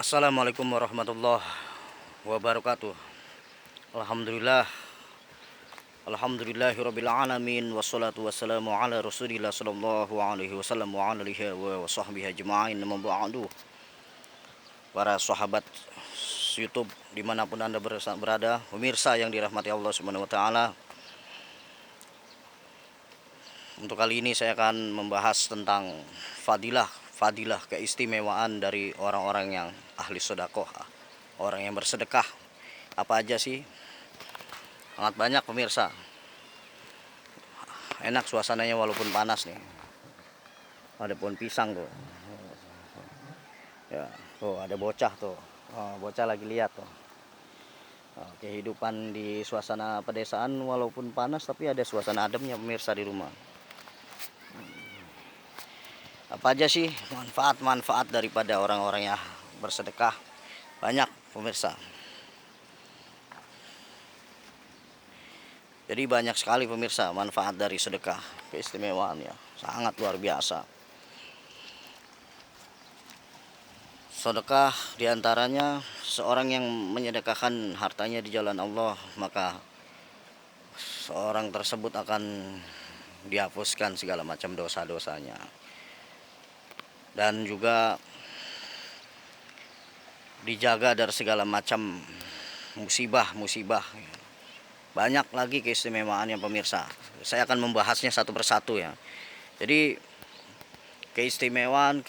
Assalamualaikum warahmatullahi wabarakatuh. Alhamdulillah, alhamdulillahirabbil alamin, wassalatu wassalamu ala Rasulillah sallallahu alaihi wasallam wa ala alihi wa sahbihi ajma'in. Amma ba'du. Para sahabat YouTube dimanapun Anda berada, pemirsa yang dirahmati Allah Subhanahu wa taala. Untuk kali ini saya akan membahas tentang fadilah keistimewaan dari orang-orang yang ahli sedekah, orang yang bersedekah. Apa aja sih? Sangat banyak pemirsa. Enak suasananya walaupun panas nih. Ada pohon pisang tuh. Ya, tuh ada bocah tuh. Oh, bocah lagi lihat tuh. Kehidupan di suasana pedesaan walaupun panas tapi ada suasana ademnya pemirsa di rumah. Apa aja sih manfaat-manfaat daripada orang-orang yang bersedekah? Banyak pemirsa. Jadi banyak sekali pemirsa manfaat dari sedekah, keistimewaannya sangat luar biasa. Sedekah diantaranya seorang yang menyedekahkan hartanya di jalan Allah, maka seorang tersebut akan dihapuskan segala macam dosa-dosanya. Dan juga dijaga dari segala macam musibah-musibah. Banyak lagi keistimewaannya pemirsa. Saya akan membahasnya satu persatu ya. Jadi keistimewaan,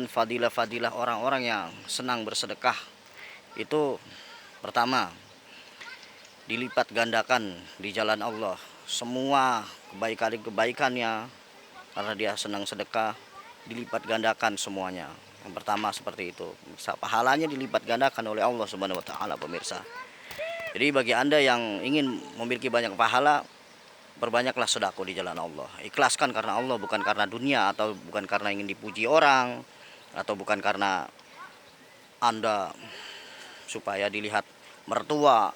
fadilah orang-orang yang senang bersedekah itu pertama, dilipat gandakan di jalan Allah semua kebaikannya karena dia senang sedekah, dilipat gandakan semuanya. Yang pertama seperti itu. Pahalanya dilipat gandakan oleh Allah Subhanahu wa taala pemirsa. Jadi bagi Anda yang ingin memiliki banyak pahala, perbanyaklah sedekah di jalan Allah. Ikhlaskan karena Allah, bukan karena dunia, atau bukan karena ingin dipuji orang, atau bukan karena Anda supaya dilihat mertua,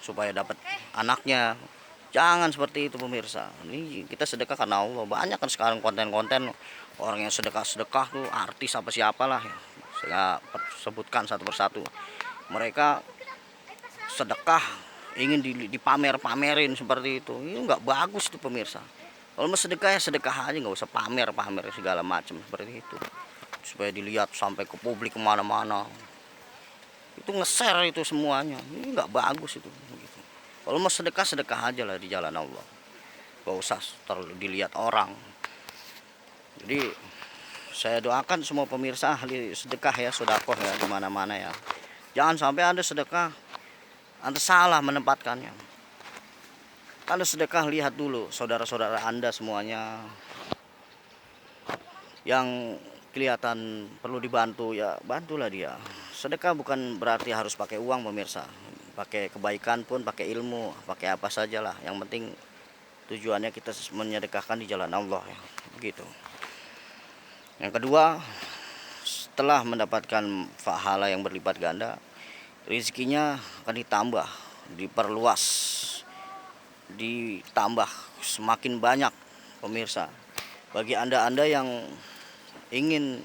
supaya dapat anaknya. Jangan seperti itu pemirsa. Ini kita sedekah karena Allah. Banyak kan sekarang konten-konten orang yang sedekah tuh artis apa siapalah. Saya sebutkan satu persatu. Mereka sedekah ingin dipamer-pamerin seperti itu. Ini nggak bagus tuh pemirsa. Kalau mau sedekah ya sedekah aja, nggak usah pamer-pamer segala macam seperti itu. Supaya dilihat sampai ke publik kemana-mana. Itu nge-share itu semuanya. Ini nggak bagus itu. Kalau mau sedekah, sedekah aja lah di jalan Allah. Gak usah dilihat orang. Jadi saya doakan semua pemirsa ahli sedekah ya, sedekah ya di mana-mana ya. Jangan sampai Anda sedekah, Anda salah menempatkannya. Kalau sedekah, lihat dulu saudara-saudara Anda semuanya yang kelihatan perlu dibantu, ya bantulah dia. Sedekah bukan berarti harus pakai uang pemirsa. Pakai kebaikan pun, pakai ilmu, pakai apa sajalah. Yang penting tujuannya kita menyedekahkan di jalan Allah ya. Begitu. Yang kedua, setelah mendapatkan pahala yang berlipat ganda, rezekinya akan ditambah, diperluas, ditambah semakin banyak pemirsa. Bagi Anda yang ingin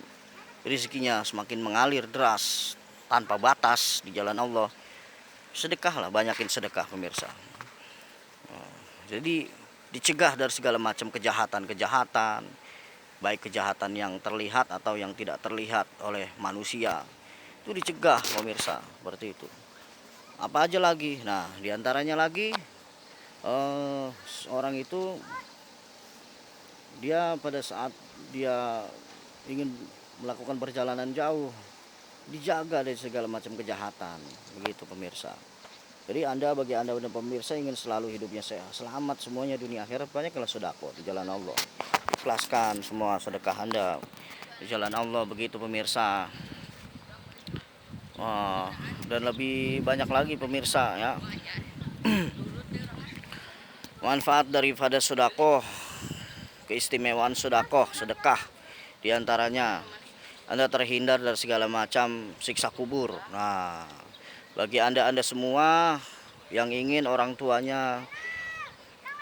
rezekinya semakin mengalir deras tanpa batas di jalan Allah, sedekahlah, banyakin sedekah pemirsa. Jadi dicegah dari segala macam kejahatan, baik kejahatan yang terlihat atau yang tidak terlihat oleh manusia. Itu dicegah pemirsa, seperti itu. Apa aja lagi? Nah, diantaranya lagi orang itu dia pada saat dia ingin melakukan perjalanan jauh, dijaga dari segala macam kejahatan, begitu pemirsa. Jadi bagi anda pemirsa ingin selalu hidupnya sehat, selamat semuanya dunia akhirat, banyaklah sedekah di jalan Allah. Ikhlaskan semua sedekah Anda di jalan Allah, begitu pemirsa. Dan lebih banyak lagi pemirsa ya. Manfaat daripada sedekah, keistimewaan sedekah diantaranya Anda terhindar dari segala macam siksa kubur. Nah, bagi anda semua yang ingin orang tuanya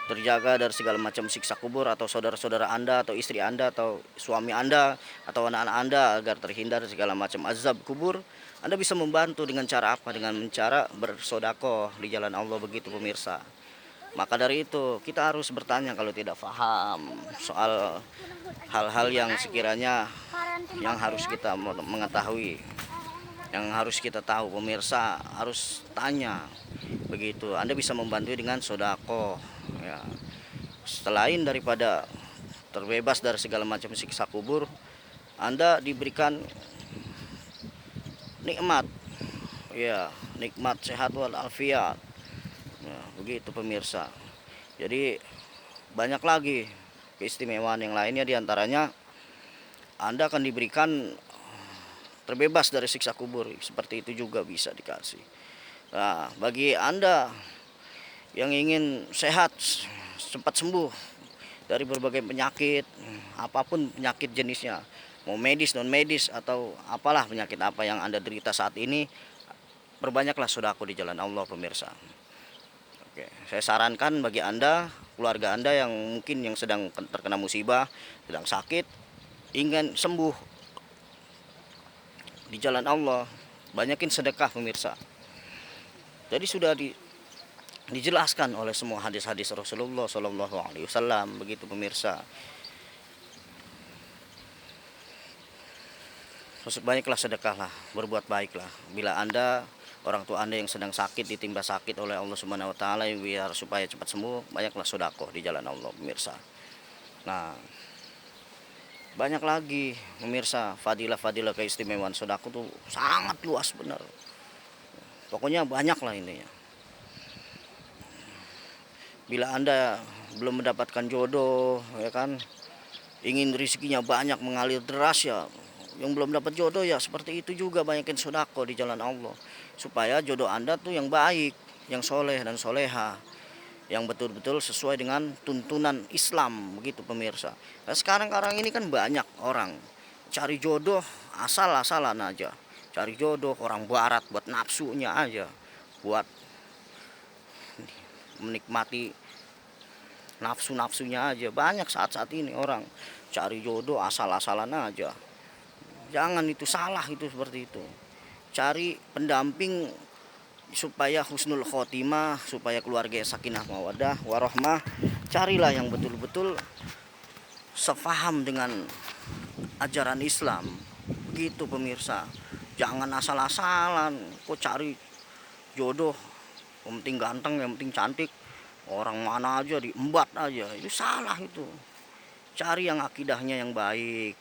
terjaga dari segala macam siksa kubur, atau saudara-saudara Anda atau istri Anda atau suami Anda atau anak-anak Anda agar terhindar dari segala macam azab kubur, Anda bisa membantu dengan cara apa? Dengan cara bersedekah di jalan Allah, begitu pemirsa. Maka dari itu kita harus bertanya kalau tidak paham soal hal-hal yang sekiranya yang harus kita mengetahui, yang harus kita tahu, pemirsa harus tanya. Begitu Anda bisa membantu dengan sodako ya. Selain daripada terbebas dari segala macam siksa kubur, Anda diberikan nikmat ya, nikmat sehat wal afiat ya, begitu pemirsa. Jadi banyak lagi keistimewaan yang lainnya, diantaranya Anda akan diberikan terbebas dari siksa kubur, seperti itu juga bisa dikasih. Nah, bagi Anda yang ingin sehat, cepat sembuh dari berbagai penyakit, apapun penyakit jenisnya, mau medis, non medis, atau apalah penyakit apa yang Anda derita saat ini, perbanyaklah sedekah di jalan Allah, pemirsa. Oke, saya sarankan bagi Anda, keluarga Anda yang mungkin yang sedang terkena musibah, sedang sakit, ingin sembuh di jalan Allah, banyakin sedekah, pemirsa. Jadi sudah dijelaskan oleh semua hadis-hadis Rasulullah Shallallahu Alaihi Wasallam, begitu pemirsa. Banyaklah sedekahlah, berbuat baiklah. Bila Anda, orang tua Anda yang sedang sakit, ditimpa sakit oleh Allah Subhanahu Wa Taala, biar supaya cepat sembuh, banyaklah sedekah di jalan Allah, pemirsa. Nah, banyak lagi pemirsa, fadilah-fadilah keistimewaan sedekah tuh sangat luas benar. Pokoknya banyak lah intinya. Bila Anda belum mendapatkan jodoh ya kan, ingin rezekinya banyak mengalir deras ya, yang belum dapat jodoh ya seperti itu juga, banyakin sedekah di jalan Allah supaya jodoh Anda tuh yang baik, yang soleh dan soleha, yang betul-betul sesuai dengan tuntunan Islam, begitu pemirsa. Nah, sekarang ini kan banyak orang cari jodoh asal-asalan aja, cari jodoh orang barat buat nafsunya aja, buat menikmati nafsu-nafsunya aja. Banyak saat-saat ini orang cari jodoh asal-asalan aja. Jangan, itu salah, itu seperti itu. Cari pendamping supaya husnul khotimah, supaya keluarga sakinah mawadah warohmah. Carilah yang betul-betul sefaham dengan ajaran Islam, begitu pemirsa. Jangan asal-asalan kok cari jodoh, yang penting ganteng, yang penting cantik, orang mana aja diembat aja, itu salah itu. Cari yang akidahnya yang baik,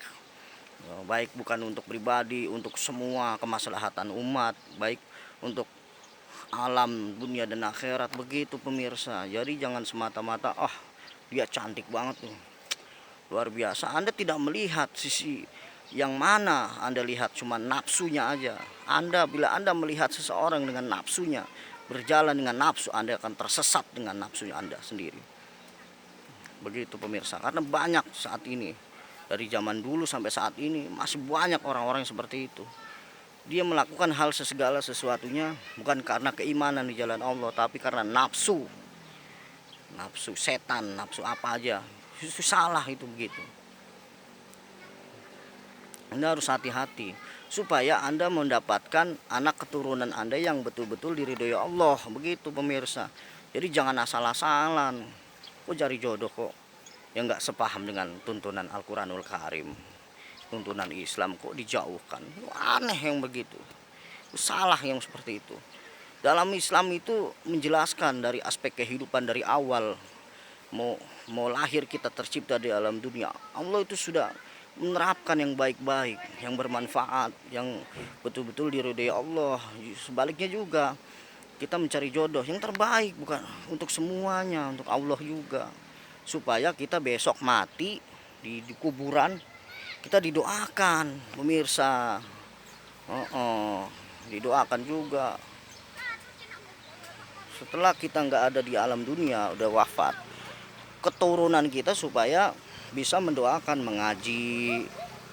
baik bukan untuk pribadi, untuk semua kemaslahatan umat, baik untuk alam dunia dan akhirat, begitu pemirsa. Jadi jangan semata-mata dia cantik banget tuh, luar biasa. Anda tidak melihat sisi yang mana, Anda lihat cuma nafsunya aja. Bila Anda melihat seseorang dengan nafsunya, berjalan dengan nafsu, Anda akan tersesat dengan nafsunya Anda sendiri, begitu pemirsa. Karena banyak saat ini, dari zaman dulu sampai saat ini masih banyak orang-orang yang seperti itu. Dia melakukan hal segala sesuatunya bukan karena keimanan di jalan Allah, tapi karena nafsu setan, nafsu apa aja. Itu salah, itu begitu. Anda harus hati-hati supaya Anda mendapatkan anak keturunan Anda yang betul-betul diridhoi Allah, begitu pemirsa. Jadi jangan asal-asalan kok cari jodoh kok yang nggak sepaham dengan tuntunan Al-Quranul Karim, tuntunan Islam, kok dijauhkan. Aneh yang begitu, salah yang seperti itu. Dalam Islam itu menjelaskan dari aspek kehidupan dari awal, mau lahir kita tercipta di alam dunia, Allah itu sudah menerapkan yang baik-baik, yang bermanfaat, yang betul-betul diridhoi Allah. Sebaliknya juga kita mencari jodoh yang terbaik, bukan untuk semuanya, untuk Allah juga, supaya kita besok mati di kuburan kita didoakan, pemirsa. Didoakan juga setelah kita nggak ada di alam dunia, udah wafat, keturunan kita supaya bisa mendoakan, mengaji,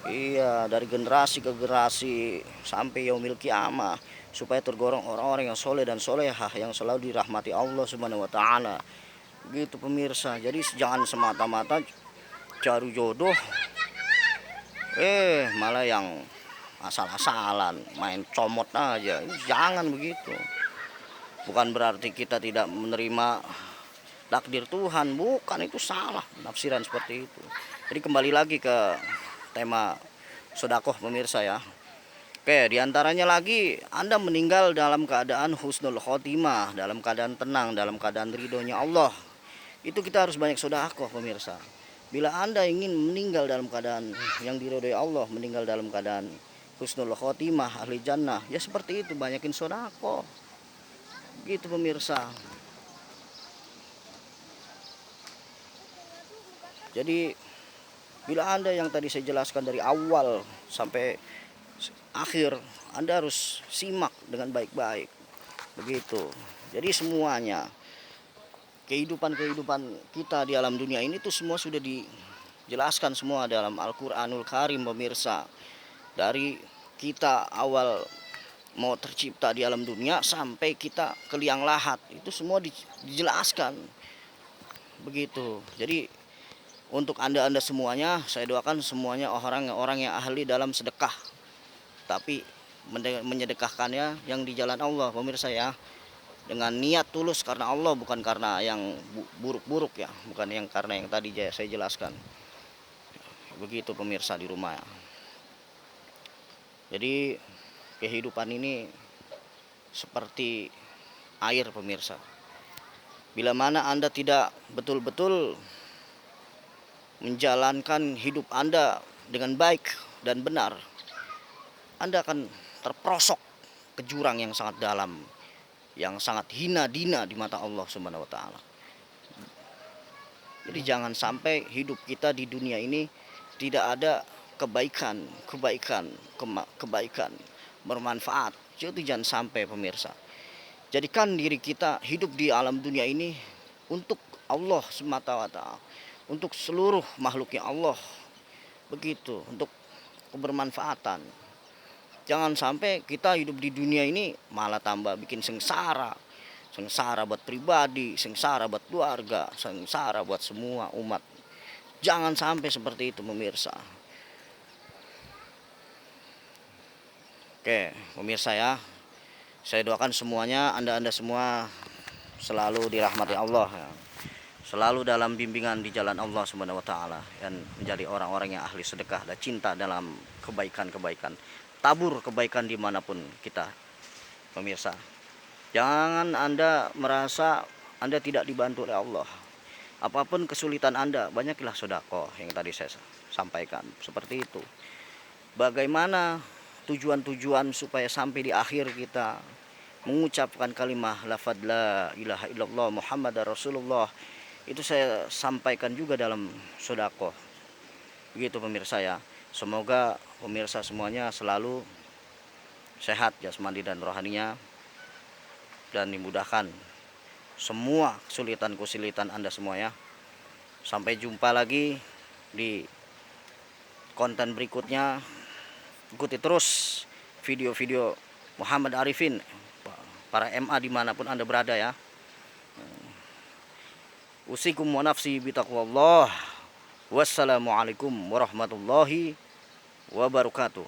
iya, dari generasi ke generasi sampai yaumil kiamah, supaya tergolong orang-orang yang soleh dan solehah, yang selalu dirahmati Allah Subhanahu Wa Taala. Gitu pemirsa. Jadi jangan semata-mata cari jodoh malah yang asal-asalan main comot aja. Jangan begitu. Bukan berarti kita tidak menerima takdir Tuhan, bukan, itu salah penafsiran seperti itu. Jadi kembali lagi ke tema sodakoh pemirsa ya. Oke, diantaranya lagi Anda meninggal dalam keadaan husnul khotimah, dalam keadaan tenang, dalam keadaan ridhonya Allah. Itu kita harus banyak sodakoh pemirsa. Bila Anda ingin meninggal dalam keadaan yang diridhoi Allah, meninggal dalam keadaan husnul khotimah, ahli jannah, ya seperti itu, banyakin sodakoh. Gitu pemirsa. Jadi bila Anda yang tadi saya jelaskan dari awal sampai akhir, Anda harus simak dengan baik-baik. Begitu. Jadi semuanya kehidupan kita di alam dunia ini tuh semua sudah dijelaskan semua dalam Al-Qur'anul Karim pemirsa. Dari kita awal mau tercipta di alam dunia sampai kita ke liang lahat, itu semua dijelaskan. Begitu. Jadi untuk Anda semuanya, saya doakan semuanya orang-orang yang ahli dalam sedekah, tapi menyedekahkannya yang di jalan Allah pemirsa ya, dengan niat tulus karena Allah, bukan karena yang buruk-buruk ya, bukan yang karena yang tadi saya jelaskan. Begitu pemirsa di rumah ya. Jadi kehidupan ini seperti air pemirsa. Bila mana Anda tidak betul-betul menjalankan hidup Anda dengan baik dan benar, Anda akan terperosok ke jurang yang sangat dalam, yang sangat hina dina di mata Allah Subhanahu wa taala. Jadi jangan sampai hidup kita di dunia ini tidak ada kebaikan bermanfaat. Itu jangan sampai pemirsa. Jadikan diri kita hidup di alam dunia ini untuk Allah semata wa taala, untuk seluruh makhluknya Allah. Begitu, untuk kebermanfaatan. Jangan sampai kita hidup di dunia ini malah tambah bikin sengsara. Sengsara buat pribadi, sengsara buat keluarga, sengsara buat semua umat. Jangan sampai seperti itu pemirsa. Oke pemirsa ya, saya doakan semuanya, Anda semua selalu dirahmati Allah ya. Selalu dalam bimbingan di jalan Allah Subhanahu wa taala, dan menjadi orang-orang yang ahli sedekah dan cinta dalam kebaikan-kebaikan. Tabur kebaikan dimanapun kita pemirsa. Jangan Anda merasa Anda tidak dibantu oleh Allah. Apapun kesulitan Anda, banyaklah sedekah yang tadi saya sampaikan seperti itu. Bagaimana tujuan-tujuan supaya sampai di akhir kita mengucapkan kalimat lafaz la ilaha illallah Muhammadar Rasulullah, itu saya sampaikan juga dalam sedekah. Begitu pemirsa ya. Semoga pemirsa semuanya selalu sehat jasmani dan rohaninya, dan dimudahkan semua kesulitan-kesulitan Anda semua ya. Sampai jumpa lagi di konten berikutnya. Ikuti terus video-video Muhammad Arifin, para MA dimanapun Anda berada ya. Usikum wa nafsi bitaqwallah. Wassalamualaikum warahmatullahi wabarakatuh.